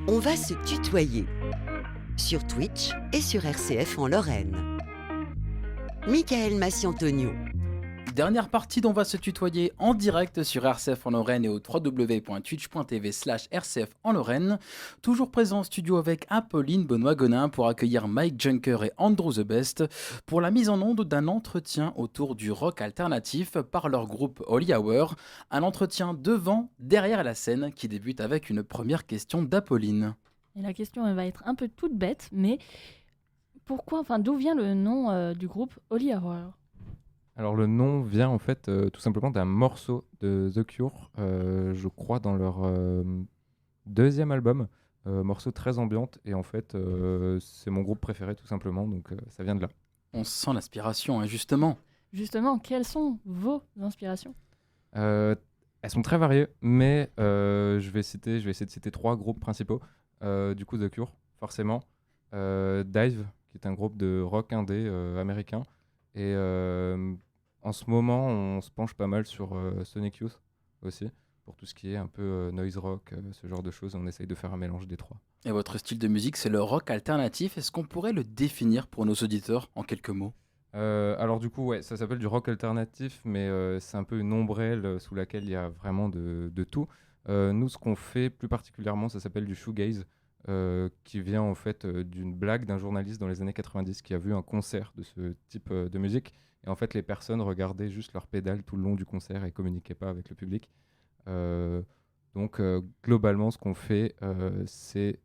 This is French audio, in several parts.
On va se tutoyer sur Twitch et sur RCF en Lorraine. Michael Massiantonio. Dernière partie d'On va se tutoyer en direct sur RCF en Lorraine et au www.twitch.tv/RCF en Lorraine. Toujours présent en studio avec Apolline Benoît-Gonin pour accueillir Mike Junker et Andrew The Best pour la mise en onde d'un entretien autour du rock alternatif par leur groupe Holy Hour. Un entretien devant, derrière la scène qui débute avec une première question d'Apolline. Et la question elle va être un peu toute bête, mais d'où vient le nom du groupe Holy Hour? Alors le nom vient en fait tout simplement d'un morceau de The Cure, je crois dans leur deuxième album, morceau très ambiante et en fait c'est mon groupe préféré tout simplement, donc ça vient de là. On sent l'inspiration, hein, justement. Justement, quelles sont vos inspirations? Elles sont très variées, mais je vais essayer de citer trois groupes principaux. Du coup The Cure, forcément, Dive, qui est un groupe de rock indé américain, et en ce moment, on se penche pas mal sur Sonic Youth aussi, pour tout ce qui est un peu noise rock, ce genre de choses. On essaye de faire un mélange des trois. Et votre style de musique, c'est le rock alternatif. Est-ce qu'on pourrait le définir pour nos auditeurs en quelques mots? Alors du coup, ouais, ça s'appelle du rock alternatif, mais c'est un peu une ombrelle sous laquelle il y a vraiment de tout. Nous, ce qu'on fait plus particulièrement, ça s'appelle du shoegaze, qui vient en fait d'une blague d'un journaliste dans les années 90 qui a vu un concert de ce type de musique. Et en fait, les personnes regardaient juste leurs pédales tout le long du concert et communiquaient pas avec le public. Donc globalement, ce qu'on fait, c'est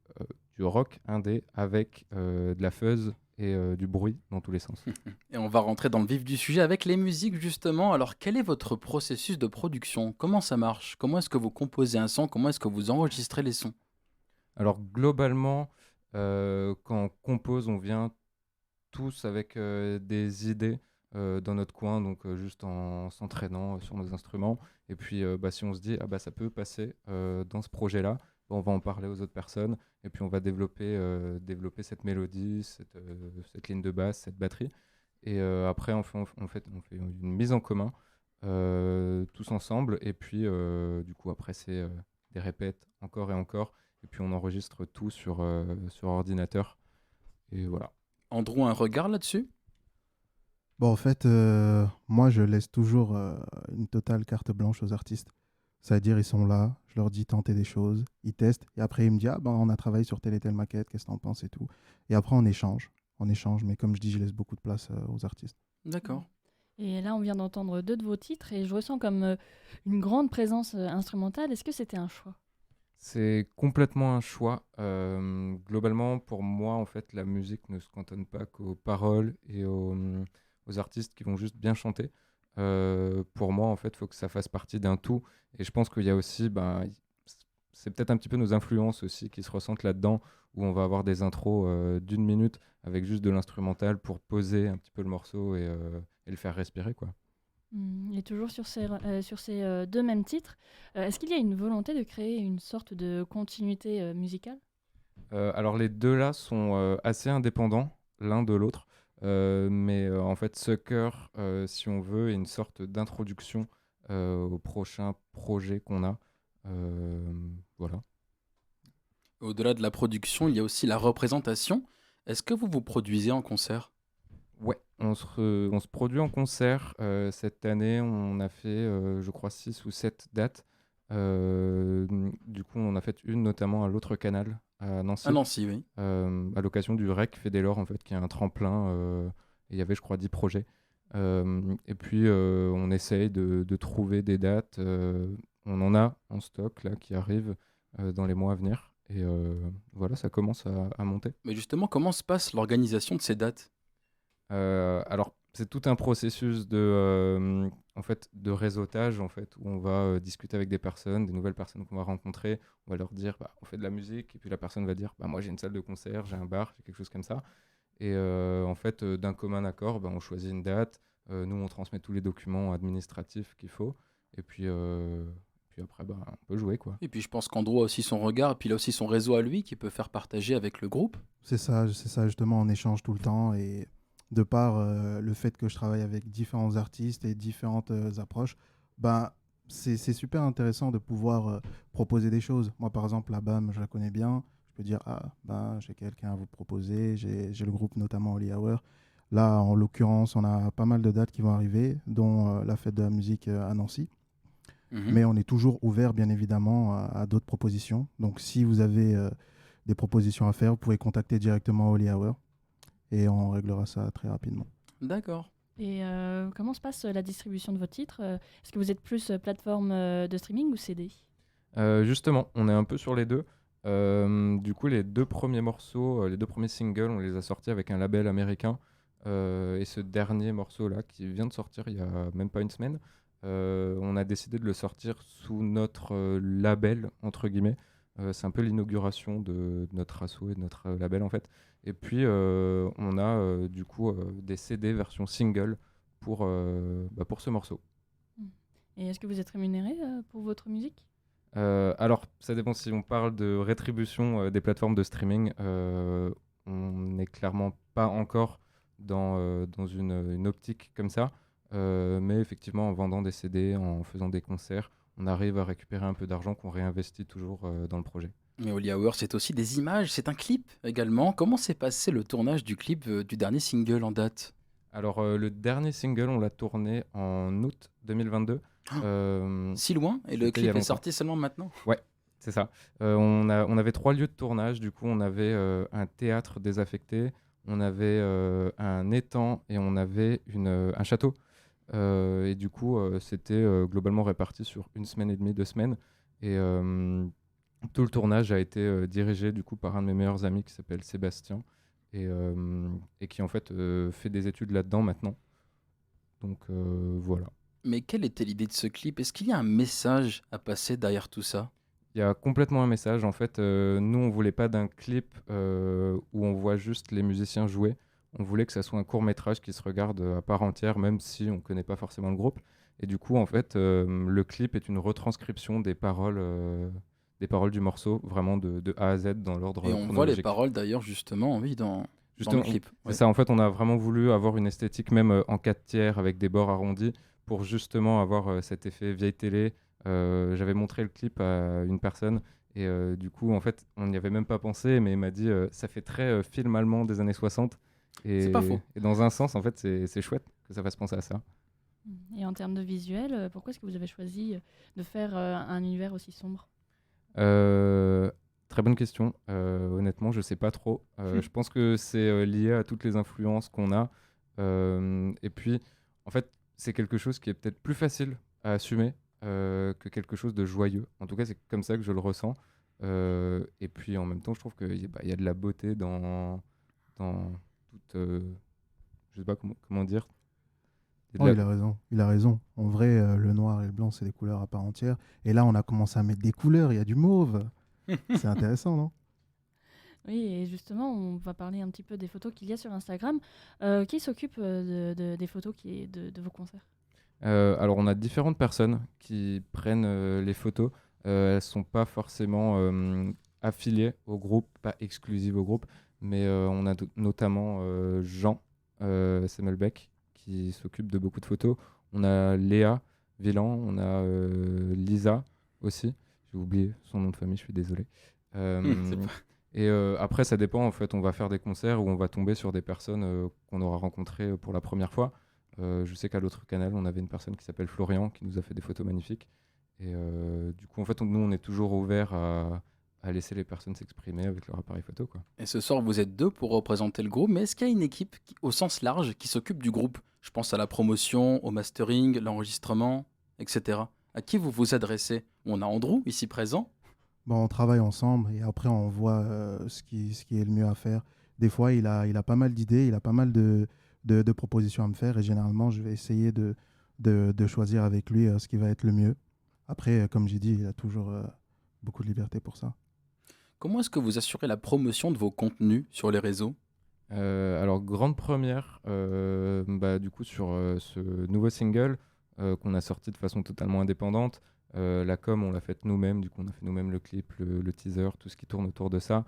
du rock indé avec de la fuzz et du bruit dans tous les sens. Et on va rentrer dans le vif du sujet avec les musiques justement. Alors quel est votre processus de production? Comment ça marche? Comment est-ce que vous composez un son? Comment est-ce que vous enregistrez les sons? Alors globalement, quand on compose, on vient tous avec des idées dans notre coin, donc juste en s'entraînant sur nos instruments. Et puis si on se dit, ah bah ça peut passer dans ce projet-là, bah, on va en parler aux autres personnes. Et puis on va développer cette mélodie, cette ligne de basse, cette batterie. Et après, on fait une mise en commun tous ensemble. Et puis du coup, après, c'est des répètes encore et encore. Et puis on enregistre tout sur ordinateur. Et voilà. Andrew, un regard là-dessus? Bon, en fait, moi, je laisse toujours une totale carte blanche aux artistes. C'est-à-dire, ils sont là, je leur dis tenter des choses, ils testent, et après, ils me disent, ah ben, on a travaillé sur telle et telle maquette, qu'est-ce que t'en penses et tout. Et après, on échange, mais comme je dis, je laisse beaucoup de place aux artistes. D'accord. Et là, on vient d'entendre deux de vos titres et je ressens comme une grande présence instrumentale. Est-ce que c'était un choix? C'est complètement un choix. Globalement, pour moi, en fait, la musique ne se cantonne pas qu'aux paroles et aux artistes qui vont juste bien chanter. Pour moi, en fait, il faut que ça fasse partie d'un tout. Et je pense qu'il y a aussi, c'est peut-être un petit peu nos influences aussi qui se ressentent là-dedans, où on va avoir des intros d'une minute avec juste de l'instrumental pour poser un petit peu le morceau et le faire respirer, quoi. Et toujours sur ces deux mêmes titres, est-ce qu'il y a une volonté de créer une sorte de continuité musicale? Alors les deux là sont assez indépendants l'un de l'autre, mais en fait Sucker, si on veut, est une sorte d'introduction au prochain projet qu'on a. Voilà. Au-delà de la production, il y a aussi la représentation. Est-ce que vous vous produisez en concert? Ouais, on se produit en concert. Cette année, on a fait, je crois, 6 ou 7 dates. Du coup, on a fait une notamment à l'autre canal, à Nancy, À Nancy, oui. à l'occasion du REC Fédélor, en fait, qui est un tremplin. Et il y avait, je crois, 10 projets. Et puis, on essaye de trouver des dates. On en a en stock, là, qui arrivent dans les mois à venir. Et voilà, ça commence à monter. Mais justement, comment se passe l'organisation de ces dates? Alors, c'est tout un processus en fait, de réseautage, en fait, où on va discuter avec des personnes, des nouvelles personnes qu'on va rencontrer. On va leur dire, on fait de la musique, et puis la personne va dire, moi j'ai une salle de concert, j'ai un bar, j'ai quelque chose comme ça. Et en fait, d'un commun accord, on choisit une date. Nous, on transmet tous les documents administratifs qu'il faut. Et puis après, on peut jouer, quoi. Et puis je pense qu'Andrew a aussi son regard, et puis il a aussi son réseau à lui qui peut faire partager avec le groupe. C'est ça, justement, on échange tout le temps, et de par le fait que je travaille avec différents artistes et différentes approches, c'est super intéressant de pouvoir proposer des choses. Moi, par exemple, la BAM, je la connais bien, je peux dire, ah, ben, j'ai quelqu'un à vous proposer, j'ai le groupe notamment Holy Hour. Là, en l'occurrence, on a pas mal de dates qui vont arriver, dont la fête de la musique à Nancy. Mais on est toujours ouvert, bien évidemment, à d'autres propositions. Donc, si vous avez des propositions à faire, vous pouvez contacter directement Holy Hour et on réglera ça très rapidement. D'accord. Et comment se passe la distribution de vos titres Est-ce que vous êtes plus plateforme de streaming ou CD? Justement, on est un peu sur les deux. Du coup, les 2 premiers morceaux, les 2 premiers singles, on les a sortis avec un label américain. Et ce dernier morceau-là, qui vient de sortir il y a même pas une semaine, on a décidé de le sortir sous notre label, entre guillemets. C'est un peu l'inauguration de notre asso et de notre label, en fait. Et puis, on a du coup des CD version single pour ce morceau. Et est-ce que vous êtes rémunéré pour votre musique? Alors, ça dépend si on parle de rétribution des plateformes de streaming. On n'est clairement pas encore dans une optique comme ça. Mais effectivement, en vendant des CD, en faisant des concerts, on arrive à récupérer un peu d'argent qu'on réinvestit toujours dans le projet. Mais Holy Hour, c'est aussi des images, c'est un clip également. Comment s'est passé le tournage du clip du dernier single en date? Alors, le dernier single, on l'a tourné en août 2022. Si loin? Et le C'était il y a clip est longtemps. sorti seulement maintenant? C'est ça. On avait 3 lieux de tournage. Du coup, on avait un théâtre désaffecté, on avait un étang et on avait un château. Et du coup, c'était globalement réparti sur 1 semaine et demie, 2 semaines. Et tout le tournage a été dirigé du coup par un de mes meilleurs amis qui s'appelle Sébastien et qui en fait fait des études là-dedans maintenant. Donc voilà. Mais quelle était l'idée de ce clip? Est-ce qu'il y a un message à passer derrière tout ça? Il y a complètement un message. En fait, nous, on voulait pas d'un clip où on voit juste les musiciens jouer. On voulait que ça soit un court-métrage qui se regarde à part entière, même si on connaît pas forcément le groupe. Et du coup, en fait, le clip est une retranscription des paroles du morceau, vraiment de A à Z dans l'ordre Et on voit les chronologique. paroles d'ailleurs justement, oui, dans le Justement, clip. c'est Ouais. ça. En fait, on a vraiment voulu avoir une esthétique même en 4 tiers avec des bords arrondis pour justement avoir cet effet vieille télé. J'avais montré le clip à une personne et du coup, en fait, on n'y avait même pas pensé, mais il m'a dit ça fait très film allemand des années 60. C'est pas faux. Et dans un sens, en fait, c'est chouette que ça fasse penser à ça. Et en termes de visuel, pourquoi est-ce que vous avez choisi de faire un univers aussi sombre? Très bonne question. Honnêtement, je sais pas trop. Je pense que c'est lié à toutes les influences qu'on a. Et puis, en fait, c'est quelque chose qui est peut-être plus facile à assumer que quelque chose de joyeux. En tout cas, c'est comme ça que je le ressens. Et puis, en même temps, je trouve qu'il y a de la beauté dans toute. Je sais pas comment dire. Il y a de Oh, la- il a raison, il a raison. En vrai, le noir et le blanc, c'est des couleurs à part entière. Et là, on a commencé à mettre des couleurs, il y a du mauve. C'est intéressant, non? Oui, et justement, on va parler un petit peu des photos qu'il y a sur Instagram. Qui s'occupe des photos de vos concerts? Alors, on a différentes personnes qui prennent les photos. Elles sont pas forcément affiliées au groupe, pas exclusives au groupe, mais on a notamment Jean Semmelbeck qui s'occupe de beaucoup de photos. On a Léa Villan, on a Lisa aussi. J'ai oublié son nom de famille, je suis désolé. C'est pas- Et après, ça dépend. En fait, on va faire des concerts où on va tomber sur des personnes qu'on aura rencontrées pour la première fois. Je sais qu'à l'autre canal, on avait une personne qui s'appelle Florian qui nous a fait des photos magnifiques. Et du coup, en fait, nous, on est toujours ouvert à laisser les personnes s'exprimer avec leur appareil photo, quoi. Et ce soir, vous êtes 2 pour représenter le groupe, mais est-ce qu'il y a une équipe au sens large qui s'occupe du groupe? Je pense à la promotion, au mastering, l'enregistrement, etc. À qui vous vous adressez? On a Andrew ici présent. Bon, on travaille ensemble et après, on voit ce qui est le mieux à faire. Des fois, il a pas mal d'idées, il a pas mal de propositions à me faire et généralement, je vais essayer de choisir avec lui ce qui va être le mieux. Après, comme j'ai dit, il a toujours beaucoup de liberté pour ça. Comment est-ce que vous assurez la promotion de vos contenus sur les réseaux? Alors, grande première, du coup, sur ce nouveau single qu'on a sorti de façon totalement indépendante. La com, on l'a faite nous-mêmes. Du coup, on a fait nous-mêmes le clip, le teaser, tout ce qui tourne autour de ça.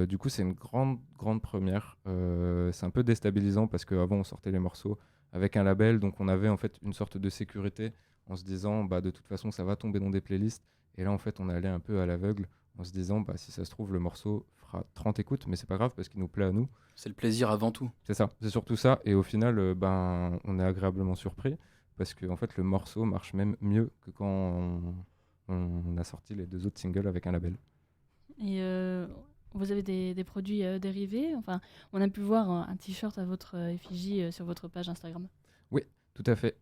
Du coup, c'est une grande première. C'est un peu déstabilisant parce qu'avant, on sortait les morceaux avec un label. Donc, on avait en fait une sorte de sécurité en se disant, de toute façon, ça va tomber dans des playlists. Et là, en fait, on est allé un peu à l'aveugle en se disant bah, si ça se trouve le morceau fera 30 écoutes, mais c'est pas grave parce qu'il nous plaît à nous. C'est le plaisir avant tout. C'est ça, c'est surtout ça. Et au final, on est agréablement surpris parce que en fait, le morceau marche même mieux que quand on a sorti les 2 autres singles avec un label. Et vous avez des produits dérivés. Enfin, on a pu voir un t-shirt à votre effigie sur votre page Instagram. Tout à fait.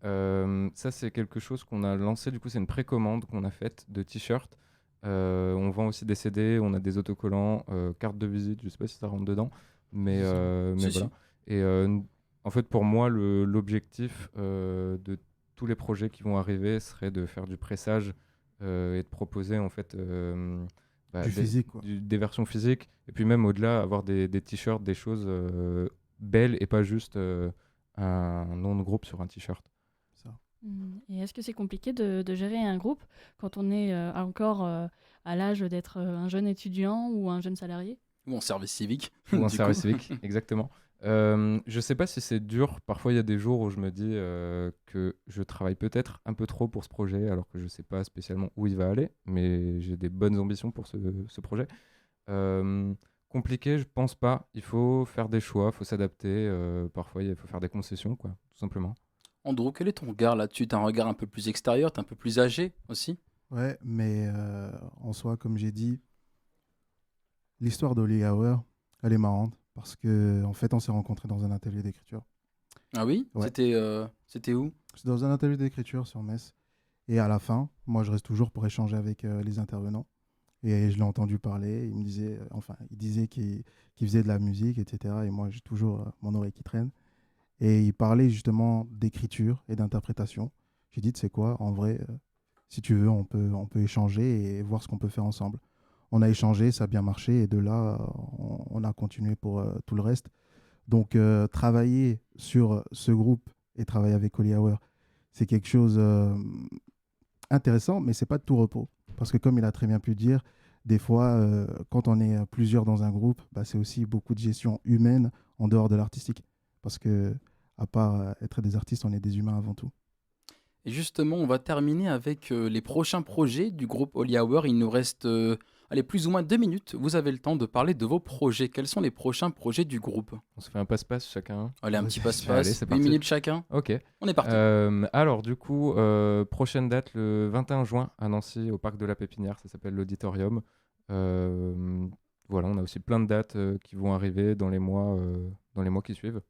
Ça, c'est quelque chose qu'on a lancé. Du coup, c'est une précommande qu'on a faite de t-shirts. On vend aussi des CD, on a des autocollants, cartes de visite. Je sais pas si ça rentre dedans, mais Si, voilà. Et en fait, pour moi, l'objectif de tous les projets qui vont arriver serait de faire du pressage et de proposer en fait Du physique, quoi. des versions physiques. Et puis même au-delà, avoir des t-shirts, des choses belles et pas juste un nom de groupe sur un t-shirt. Et est-ce que c'est compliqué de gérer un groupe quand on est encore à l'âge d'être un jeune étudiant ou un jeune salarié? Ou en service civique. Ou un du service coup. civique, exactement. Je sais pas si c'est dur. Parfois, il y a des jours où je me dis que je travaille peut-être un peu trop pour ce projet, alors que je sais pas spécialement où il va aller, mais j'ai des bonnes ambitions pour ce projet. Compliqué, je pense pas. Il faut faire des choix, il faut s'adapter. Parfois, il faut faire des concessions, quoi, tout simplement. Andrew, quel est ton regard là-dessus? Tu as un regard un peu plus extérieur, tu es un peu plus âgé aussi? Ouais, mais en soi, comme j'ai dit, l'histoire d'Holly Hour, elle est marrante parce que en fait, on s'est rencontrés dans un atelier d'écriture. Ah oui? Ouais. C'était où? C'est dans un atelier d'écriture sur Metz. Et à la fin, moi, je reste toujours pour échanger avec les intervenants. Et je l'ai entendu parler. Il me disait, il disait qu'il faisait de la musique, etc. Et moi, j'ai toujours mon oreille qui traîne. Et il parlait justement d'écriture et d'interprétation. J'ai dit, tu sais quoi, en vrai, si tu veux, on peut échanger et voir ce qu'on peut faire ensemble. On a échangé, ça a bien marché. Et de là, on a continué pour tout le reste. Donc, travailler sur ce groupe et travailler avec Holly Hour, c'est quelque chose intéressant, mais c'est pas de tout repos. Parce que comme il a très bien pu dire, des fois, quand on est plusieurs dans un groupe, bah, c'est aussi beaucoup de gestion humaine en dehors de l'artistique. Parce que, à part être des artistes, on est des humains avant tout. Et justement, on va terminer avec les prochains projets du groupe Holly Hour. Il nous reste plus ou moins 2 minutes. Vous avez le temps de parler de vos projets. Quels sont les prochains projets du groupe? On se fait un passe-passe chacun. Allez, un Vas-y. petit Allez, passe-passe, c'est 8 parti. minutes chacun. Ok. On est parti. Alors, du coup, prochaine date le 21 juin à Nancy, au parc de la Pépinière. Ça s'appelle l'Auditorium. Voilà, on a aussi plein de dates qui vont arriver dans les mois qui suivent.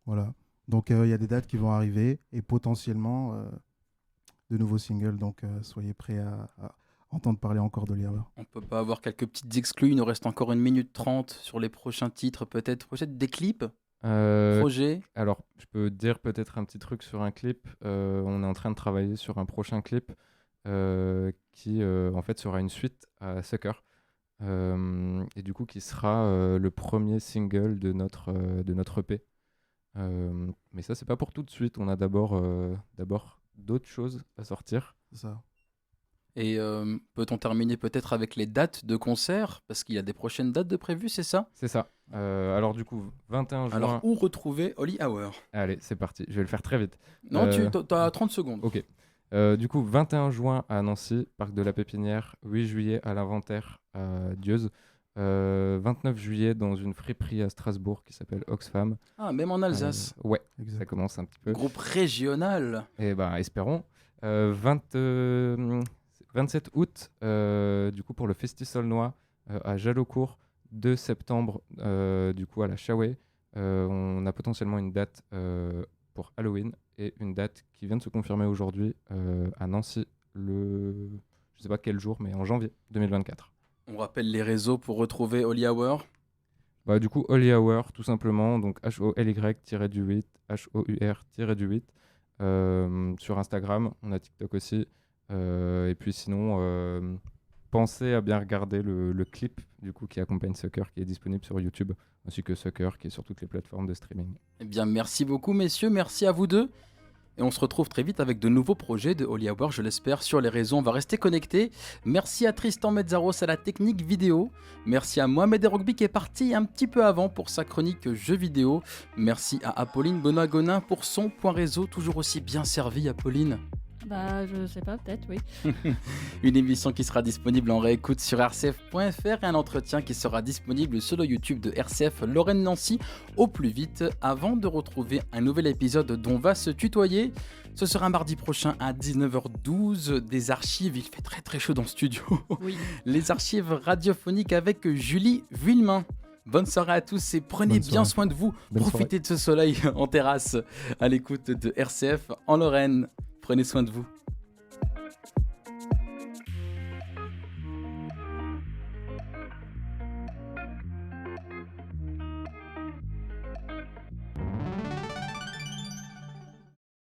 Voilà. Donc, il y a des dates qui vont arriver et potentiellement de nouveaux singles. Donc, soyez prêts à entendre parler encore d'Holly Hour. On peut pas avoir quelques petites exclus. Il nous reste encore 1 minute 30 sur les prochains titres. Peut-être des clips, projets. Alors, je peux dire peut-être un petit truc sur un clip. On est en train de travailler sur un prochain clip qui, en fait, sera une suite à Sucker. Et du coup, qui sera le premier single de notre EP. Mais ça, c'est pas pour tout de suite. On a d'abord d'autres choses à sortir. C'est ça. Et peut-on terminer peut-être avec les dates de concert? Parce qu'il y a des prochaines dates de prévues, c'est ça? C'est ça. Alors, du coup, 21 juin. Alors, où retrouver Holly Hour? Allez, c'est parti. Je vais le faire très vite. Non, tu as 30 secondes. Ok. Du coup, 21 juin à Nancy, parc de la Pépinière. 8 juillet à l'Inventaire à Dieuze. 29 juillet dans une friperie à Strasbourg qui s'appelle Oxfam. Ah, même en Alsace. Ouais, Exact. ça commence un petit peu. Groupe régional. Et ben, espérons. 27 août, du coup, pour le Festisol Noix à Jalaucourt. 2 septembre, du coup, à la Chaway. On a potentiellement une date pour Halloween et une date qui vient de se confirmer aujourd'hui à Nancy, je sais pas quel jour, mais en janvier 2024. On rappelle les réseaux pour retrouver Holly Hour. Bah, du coup, Holly Hour, tout simplement, donc HOLY-8, HOUR-8. Sur Instagram, on a TikTok aussi. Et puis sinon, pensez à bien regarder le clip du coup, qui accompagne Sucker, qui est disponible sur YouTube, ainsi que Sucker, qui est sur toutes les plateformes de streaming. Eh bien, merci beaucoup, messieurs. Merci à vous deux. Et on se retrouve très vite avec de nouveaux projets de Holly Hour, je l'espère, sur les réseaux. On va rester connectés. Merci à Tristan Mezzaros à la technique vidéo. Merci à Mohamed Rugby qui est parti un petit peu avant pour sa chronique jeux vidéo. Merci à Apolline Benoît-Gonin pour son point réseau, toujours aussi bien servi, Apolline. Bah, je sais pas, peut-être, oui. Une émission qui sera disponible en réécoute sur rcf.fr et un entretien qui sera disponible sur le YouTube de RCF Lorraine Nancy au plus vite avant de retrouver un nouvel épisode dont on va se tutoyer. Ce sera mardi prochain à 19h12 des archives, il fait très très chaud dans le studio. Oui. Les archives radiophoniques avec Julie Villemain. Bonne soirée à tous et prenez Bonne bien soirée. soin de vous. Bonne Profitez de ce soleil en terrasse à l'écoute de RCF en Lorraine. Prenez soin de vous.